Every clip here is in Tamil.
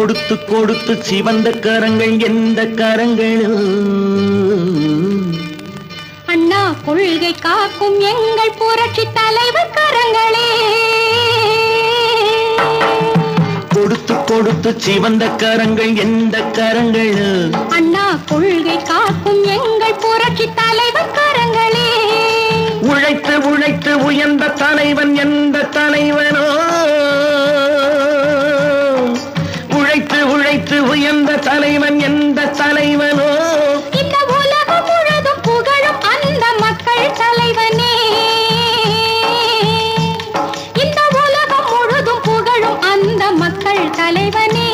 கொடுத்து கொடுத்து சிவந்த கரங்கள் எந்த கரங்களும் அண்ணா கொள்கை காக்கும் எங்கள் புரட்சி தலைவர் கரங்களே. கொடுத்து கொடுத்து சிவந்த கரங்கள் எந்த கரங்களும் அண்ணா கொள்கை காக்கும் எங்கள் புரட்சி தலைவர் கரங்களே. உழைத்து உழைத்து உயர்ந்த தலைவன் எந்த தலைவனோ, உழைத்து உழைத்து உயர்ந்த தலைவன் எந்த தலைவனோ, இந்த உலகம் முழுதும் புகழும் அந்த மக்கள் தலைவனே. இந்த உலகம் முழுதும் புகழும் அந்த மக்கள் தலைவனே.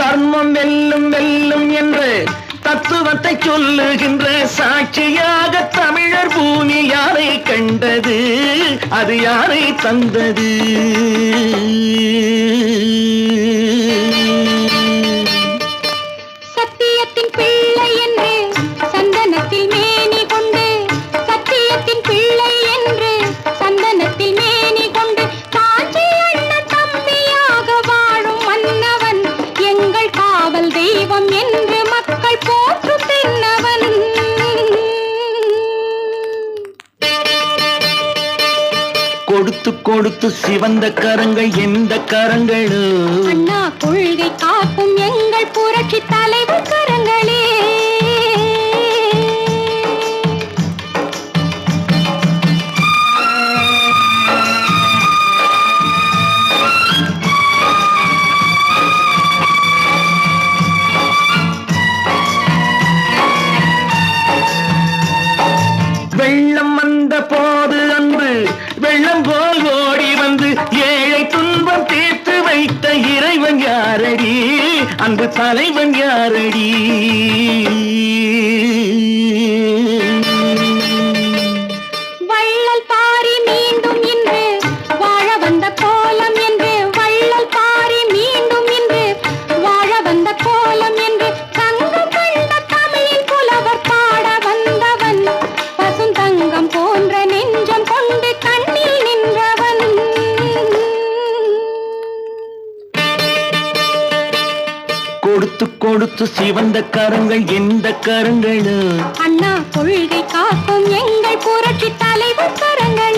தர்மம் வெல்லும் வெல்லும் என்று தத்துவத்தை சொல்லுகின்ற சாட்சியாக தமிழர் பூமி யாரை கண்டது, அது யாரை தந்தது? சத்தியத்தின் பிள்ளை என்று சந்தனத்தில் மேனி கொண்டு, சத்தியத்தின் பிள்ளை என்று சந்தனத்தில் மேனி கொண்டு காஞ்சி அண்ணன் தம்பியாக வாழும் மன்னவன் எங்கள் காவல் தெய்வம் என்று மக்கள் போற்றும் தென்னவன். கொடுத்து கொடுத்து சிவந்த கரங்கள் எந்த கரங்களோ, அண்ணா கொள்கை காக்கும் எங்கள் புரட்சி தலைவர் கரங்களே. வெள்ளம் வந்த போது அன்பு வெள்ளம் போல் ஓடி வந்து ஏழை துன்பம் தீர்த்து வைத்த இறைவன் யாரடி, அன்பு தலைவன் யாரடி? வள்ளல் பாரி மீண்டும் இன்று வாழ வந்த கோலம் என்று, வள்ளல் பாரி மீண்டும் இன்று வாழ வந்த கோலம் என்று தங்கம் கண்ட தமிழின் புலவர் பாட வந்தவன், பசுந்தங்கம் போன்ற நெஞ்சம் கொண்டு கண்ணில் நின்றவன். கொடுத்து கொடுத்து சிவந்த கரங்கள் எந்த கரங்களோ, அண்ணா கொள்கை காக்கும் எங்கள் புரட்சி தலைவர் கரங்கள்.